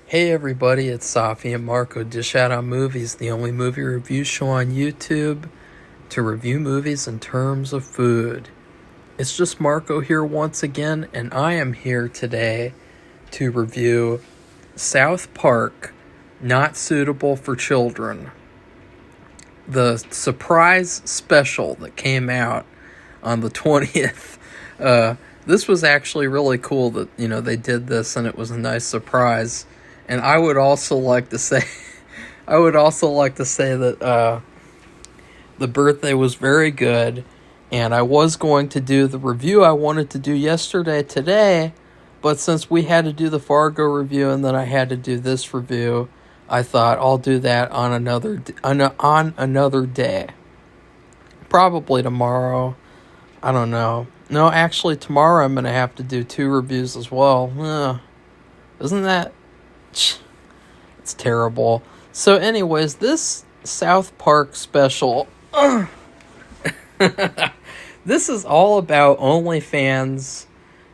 Hey everybody, it's Safi and Marco Dish Out on Movies, the only movie review show on YouTube to review movies in terms of food. It's just Marco here once again, and I am here today to review South Park, Not Suitable for Children. The surprise special that came out on the 20th. This was actually really cool that, they did this and it was a nice surprise. And I would also like to say, that the birthday was very good, and I was going to do the review I wanted to do yesterday today, but since we had to do the Fargo review and then I had to do this review, I thought I'll do that on another day. Probably tomorrow. I don't know. No, actually tomorrow I'm gonna have to do 2 reviews as well. Isn't that? It's terrible. So anyways, this South Park special, this is all about OnlyFans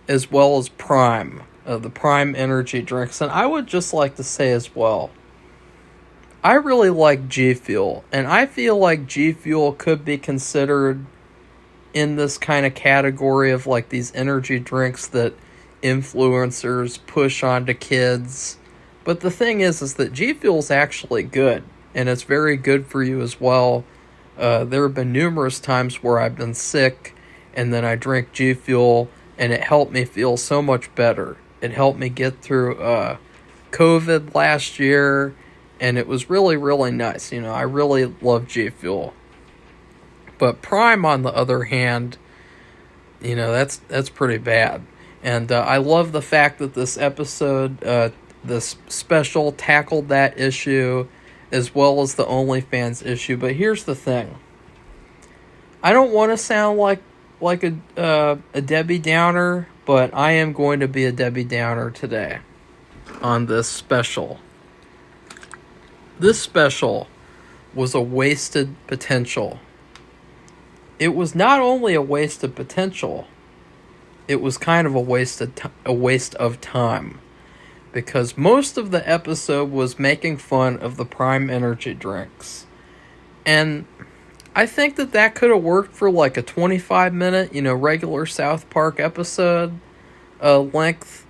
as well as Prime, the Prime energy drinks. And I would just like to say as well, I really like G Fuel, and I feel like G Fuel could be considered in this kind of category of like these energy drinks that influencers push onto kids. But the thing is that G Fuel's actually good, and it's very good for you as well. There have been numerous times where I've been sick, and then I drink G Fuel, and it helped me feel so much better. It helped me get through COVID last year, and it was really, really nice. I really love G Fuel. But Prime, on the other hand, that's pretty bad. And I love the fact that this episode, this special, tackled that issue as well as the OnlyFans issue. But here's the thing. I don't want to sound like a Debbie Downer, but I am going to be a Debbie Downer today on this special. This special was a wasted potential. It was not only a waste of potential, it was kind of a waste of time, because most of the episode was making fun of the Prime energy drinks. And I think that could have worked for like a 25-minute, regular South Park episode length.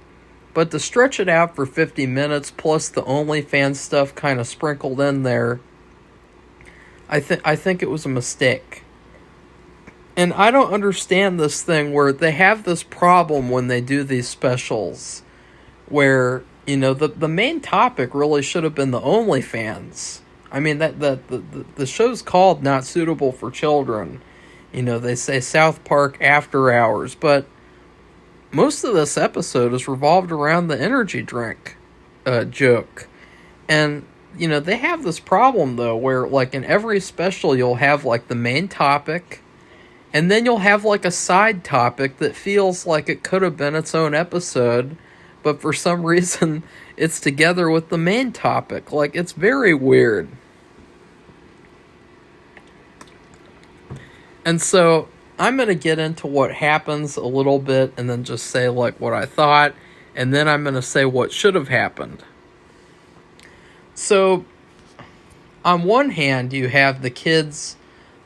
But to stretch it out for 50 minutes, plus the OnlyFans stuff kind of sprinkled in there, I think it was a mistake. And I don't understand this thing where they have this problem when they do these specials where, the main topic really should have been the OnlyFans. I mean, the show's called Not Suitable for Children. They say South Park After Hours, but most of this episode is revolved around the energy drink joke. And, they have this problem, though, where, like, in every special you'll have, like, the main topic, and then you'll have, like, a side topic that feels like it could have been its own episode, but for some reason it's together with the main topic. Like, it's very weird. And so I'm going to get into what happens a little bit and then just say, like, what I thought, and then I'm going to say what should have happened. So, on one hand, you have the kids.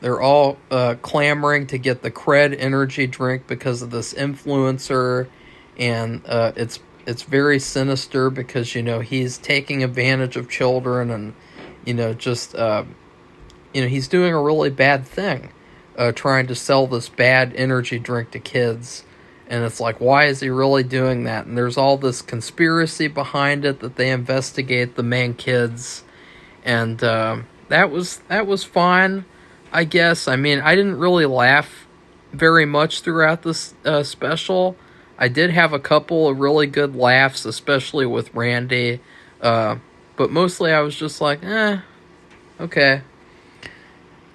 They're all clamoring to get the Cred energy drink because of this influencer, and it's very sinister because, he's taking advantage of children and, he's doing a really bad thing, trying to sell this bad energy drink to kids. And it's like, why is he really doing that? And there's all this conspiracy behind it that they investigate the main kids, and that was fine, I guess. I mean, I didn't really laugh very much throughout this special. I did have a couple of really good laughs, especially with Randy. But mostly I was just like, okay.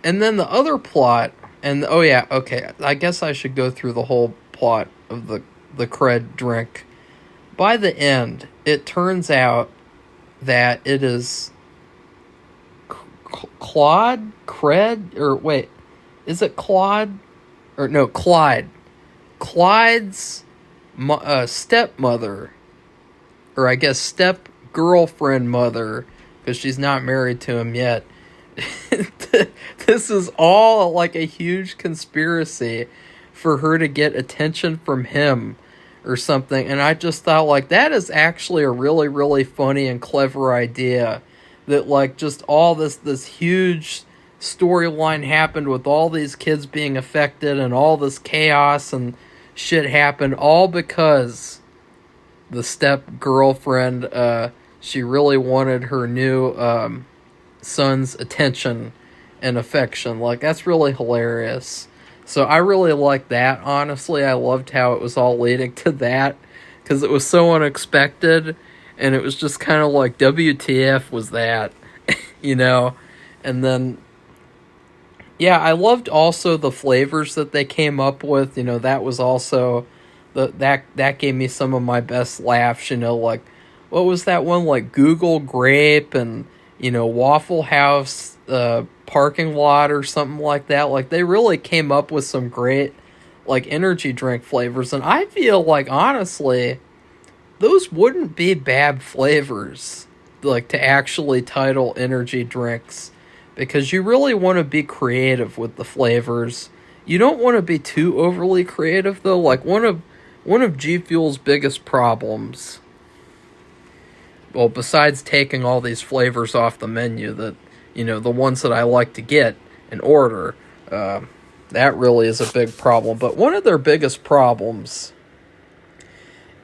And then the other plot, and I guess I should go through the whole plot of the Cred drink. By the end, it turns out that it is Claude? Cred? Or wait, is it Claude? Or no, Clyde. Clyde's stepmother, or I guess step girlfriend mother, because she's not married to him yet. This is all like a huge conspiracy for her to get attention from him or something. And I just thought, like, that is actually a really, really funny and clever idea. That, like, just all this huge storyline happened with all these kids being affected and all this chaos and shit happened, all because the step-girlfriend, she really wanted her new son's attention and affection. Like, that's really hilarious. So I really liked that, honestly. I loved how it was all leading to that, because it was so unexpected, and it was just kind of like, WTF was that, you know? And then, yeah, I loved also the flavors that they came up with. You know, that was also, that gave me some of my best laughs, you know, like, what was that one? Like, Google Grape and, you know, Waffle House parking lot or something like that. Like, they really came up with some great, like, energy drink flavors. And I feel like, honestly, those wouldn't be bad flavors, like, to actually title energy drinks. Because you really want to be creative with the flavors. You don't want to be too overly creative, though. Like, one of G Fuel's biggest problems, well, besides taking all these flavors off the menu, that, you know, the ones that I like to get and order, that really is a big problem. But one of their biggest problems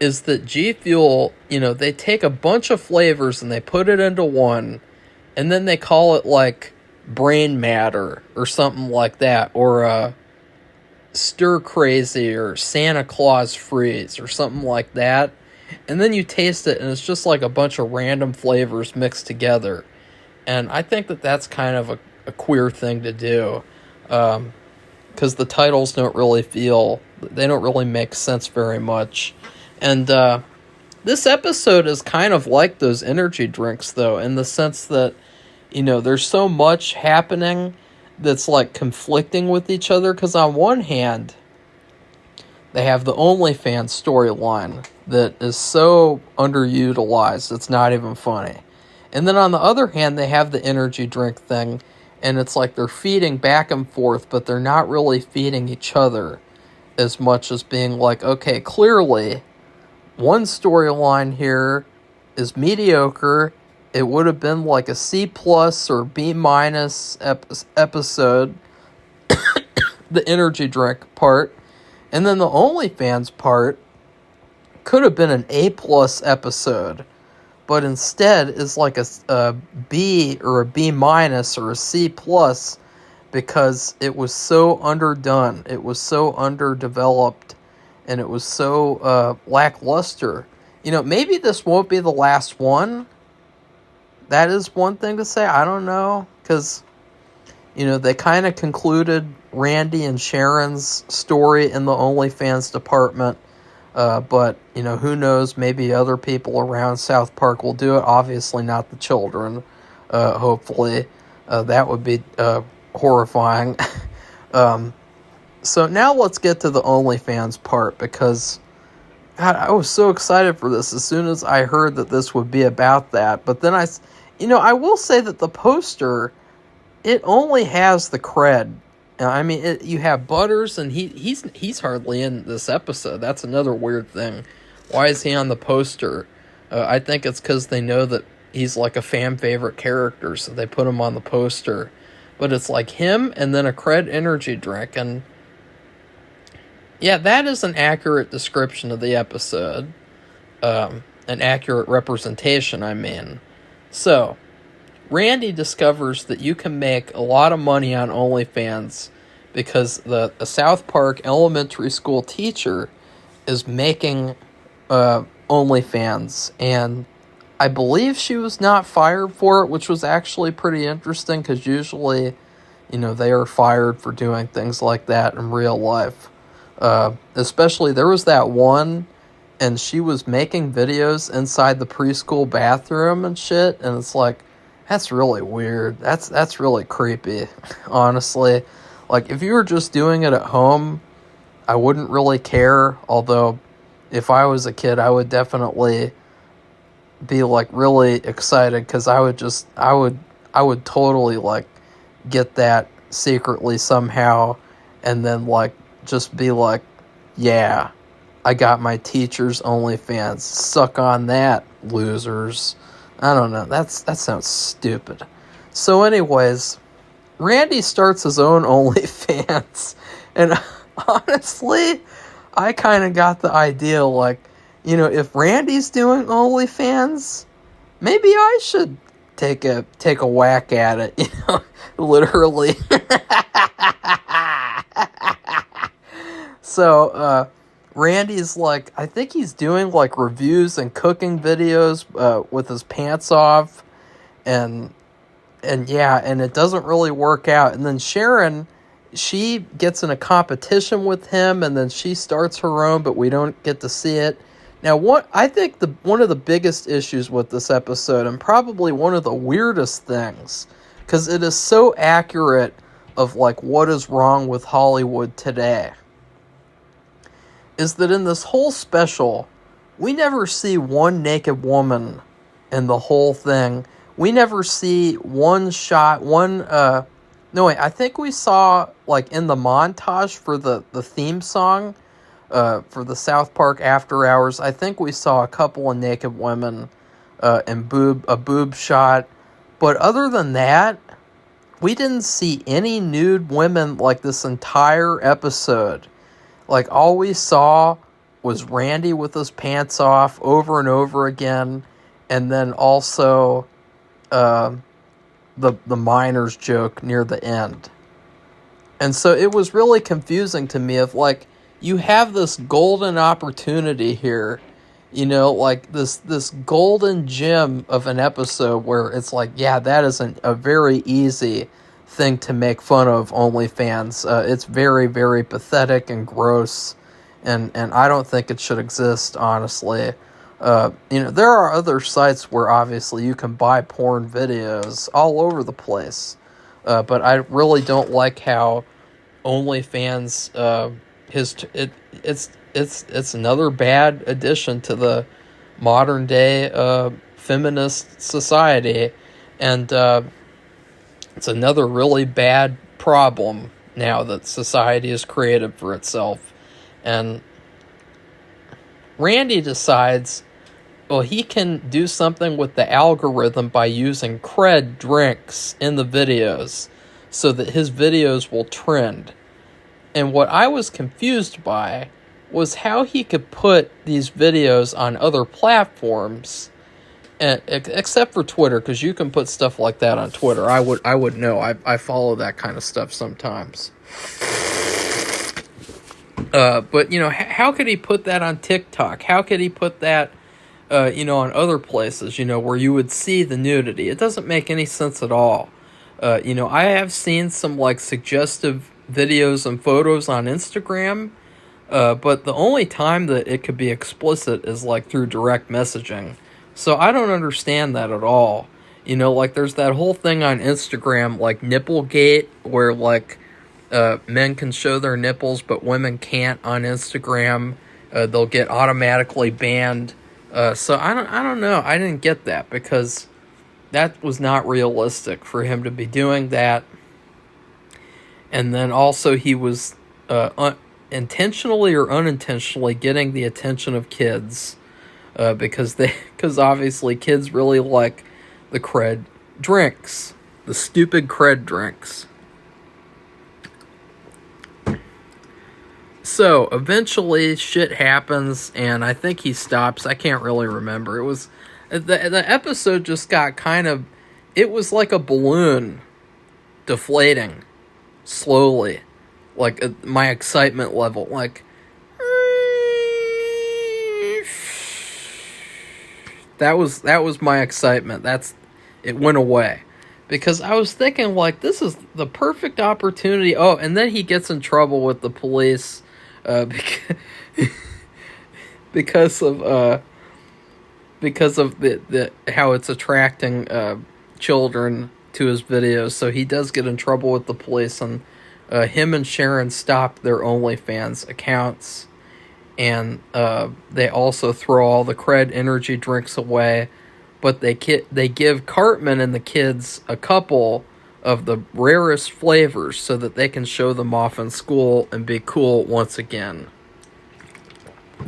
is that G Fuel, you know, they take a bunch of flavors and they put it into one, and then they call it, like, brain matter or something like that, or stir crazy or Santa Claus freeze or something like that. And then you taste it and it's just like a bunch of random flavors mixed together. And I think that that's kind of a queer thing to do, because the titles don't really make sense very much. And this episode is kind of like those energy drinks, though, in the sense that, you know, there's so much happening that's, like, conflicting with each other. Because on one hand, they have the OnlyFans storyline that is so underutilized, it's not even funny. And then on the other hand, they have the energy drink thing, and it's like they're feeding back and forth, but they're not really feeding each other as much as being like, okay, clearly, one storyline here is mediocre. It would have been like a C+ or B- episode, the energy drink part. And then the OnlyFans part could have been an A+ episode, but instead is like a B or a B- or a C+, because it was so underdone, it was so underdeveloped, and it was so lackluster. You know, maybe this won't be the last one. That is one thing to say. I don't know, because, you know, they kind of concluded Randy and Sharon's story in the OnlyFans department. But, you know, who knows? Maybe other people around South Park will do it. Obviously not the children, hopefully. That would be horrifying. So now let's get to the OnlyFans part, because, God, I was so excited for this as soon as I heard that this would be about that. But then I will say that the poster, it only has the cred. I mean, you have Butters, and he's hardly in this episode. That's another weird thing. Why is he on the poster? I think it's because they know that he's like a fan favorite character, so they put him on the poster. But it's like him and then a cred energy drink, and yeah, that is an accurate description of the episode. An accurate representation, I mean. So, Randy discovers that you can make a lot of money on OnlyFans because the South Park elementary school teacher is making OnlyFans, and I believe she was not fired for it, which was actually pretty interesting, because usually, you know, they are fired for doing things like that in real life. Especially, there was that one, and she was making videos inside the preschool bathroom and shit, and it's like, that's really weird. That's really creepy, honestly. Like, if you were just doing it at home, I wouldn't really care, although if I was a kid, I would definitely be like really excited because I would totally like get that secretly somehow, and then like just be like, yeah, I got my teacher's OnlyFans. Suck on that, losers. I don't know. That sounds stupid. So, anyways, Randy starts his own OnlyFans, and honestly, I kind of got the idea, like, you know, if Randy's doing OnlyFans, maybe I should take a whack at it, you know, literally. So, Randy's like, I think he's doing like reviews and cooking videos with his pants off, and yeah, and it doesn't really work out. And then Sharon, she gets in a competition with him, and then she starts her own, but we don't get to see it. Now, I think one of the biggest issues with this episode, and probably one of the weirdest things, because it is so accurate of like what is wrong with Hollywood today, is that in this whole special, we never see one naked woman in the whole thing. We never see one shot, no wait, I think we saw, like, in the montage for the theme song, for the South Park After Hours, I think we saw a couple of naked women, and a boob shot, but other than that, we didn't see any nude women, like, this entire episode. Like, all we saw was Randy with his pants off over and over again, and then also the miner's joke near the end. And so it was really confusing to me of, like, you have this golden opportunity here, you know, like this golden gem of an episode where it's like, yeah, that isn't a very easy thing to make fun of OnlyFans. It's very, very pathetic and gross, and I don't think it should exist, honestly. You know, there are other sites where obviously you can buy porn videos all over the place, but I really don't like how OnlyFans it's another bad addition to the modern day feminist society, and it's another really bad problem now that society has created for itself. And Randy decides, well, he can do something with the algorithm by using cred drinks in the videos so that his videos will trend. And what I was confused by was how he could put these videos on other platforms, and, except for Twitter, because you can put stuff like that on Twitter. I would know. I follow that kind of stuff sometimes. But, you know, how could he put that on TikTok? How could he put that, you know, on other places, you know, where you would see the nudity? It doesn't make any sense at all. You know, I have seen some, like, suggestive videos and photos on Instagram, but the only time that it could be explicit is, like, through direct messaging. So I don't understand that at all. You know, like, there's that whole thing on Instagram, like, Nipplegate, where, like, men can show their nipples, but women can't on Instagram. They'll get automatically banned. So I don't know. I didn't get that, because that was not realistic for him to be doing that. And then also he was intentionally or unintentionally getting the attention of kids, because obviously kids really like the cred drinks, the stupid cred drinks. So eventually shit happens, and I think he stops. I can't really remember. It was the episode just got kind of, it was like a balloon deflating slowly, like my excitement level, like that was my excitement. It went away, because I was thinking, like, this is the perfect opportunity. Oh, and then he gets in trouble with the police, because of the how it's attracting children to his videos. So he does get in trouble with the police, and him and Sharon stop their OnlyFans accounts, and they also throw all the cred energy drinks away. but they give Cartman and the kids a couple of the rarest flavors so that they can show them off in school and be cool once again.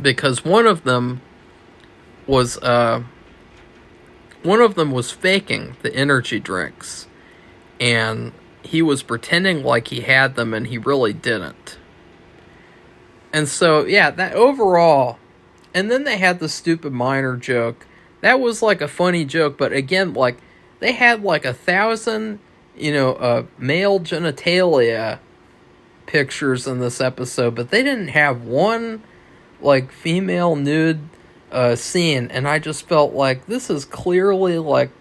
Because one of them was faking the energy drinks, and he was pretending like he had them and he really didn't. And so, yeah, that overall, and then they had the stupid minor joke. That was like a funny joke, but again, like, they had like 1,000, male genitalia pictures in this episode, but they didn't have one, like, female nude scene, and I just felt like this is clearly, like,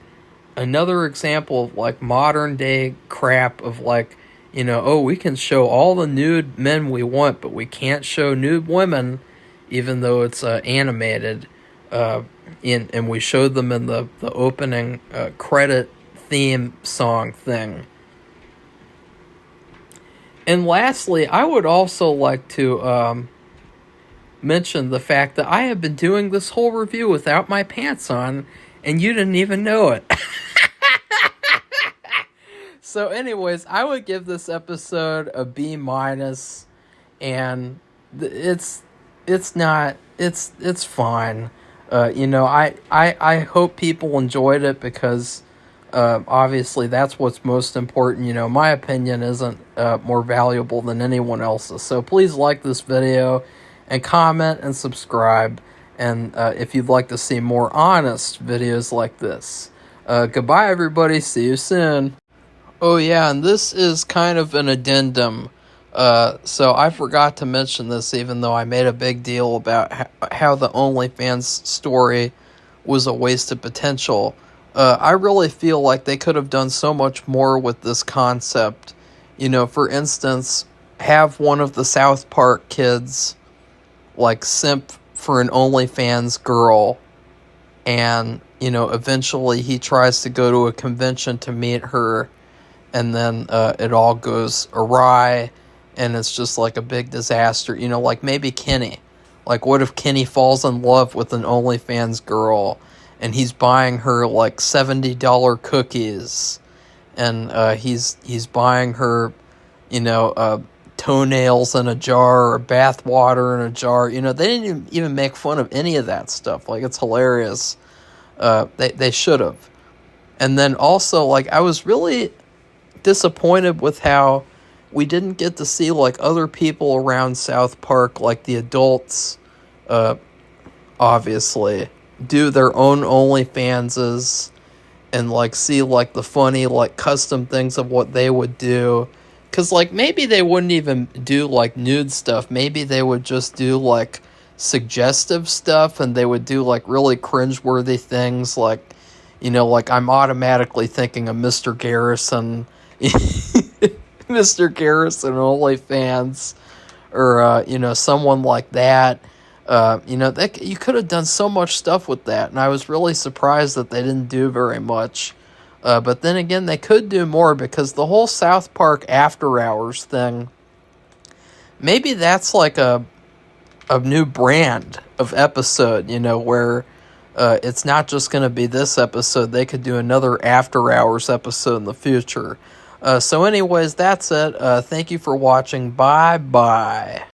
another example of, like, modern day crap of, like, we can show all the nude men we want, but we can't show nude women, even though it's animated. And we showed them in the opening credit theme song thing. And lastly, I would also like to mention the fact that I have been doing this whole review without my pants on, and you didn't even know it. So anyways, I would give this episode a B-, and it's fine. I hope people enjoyed it because obviously that's what's most important. My opinion isn't more valuable than anyone else's. So please like this video and comment and subscribe. And if you'd like to see more honest videos like this. Goodbye, everybody. See you soon. Oh, yeah, and this is kind of an addendum. So I forgot to mention this, even though I made a big deal about how the OnlyFans story was a waste of potential. I really feel like they could have done so much more with this concept. For instance, have one of the South Park kids, like, simp for an OnlyFans girl, and, eventually he tries to go to a convention to meet her, and then it all goes awry, and it's just like a big disaster. Like maybe Kenny. Like, what if Kenny falls in love with an OnlyFans girl, and he's buying her like $70 cookies, and he's buying her, toenails in a jar or bath water in a jar. They didn't even make fun of any of that stuff. Like, it's hilarious. They should have. And then also, like, I was really disappointed with how we didn't get to see, like, other people around South Park, like the adults, obviously, do their own OnlyFanses and, like, see, like, the funny, like, custom things of what they would do. Because, like, maybe they wouldn't even do, like, nude stuff. Maybe they would just do, like, suggestive stuff, and they would do, like, really cringeworthy things, like, like, I'm automatically thinking of Mr. Garrison, Mr. Garrison OnlyFans, or, someone like that. You could have done so much stuff with that, and I was really surprised that they didn't do very much. But then again, they could do more, because the whole South Park After Hours thing, maybe that's like a new brand of episode, where it's not just going to be this episode. They could do another After Hours episode in the future. So anyways, that's it. Thank you for watching. Bye-bye.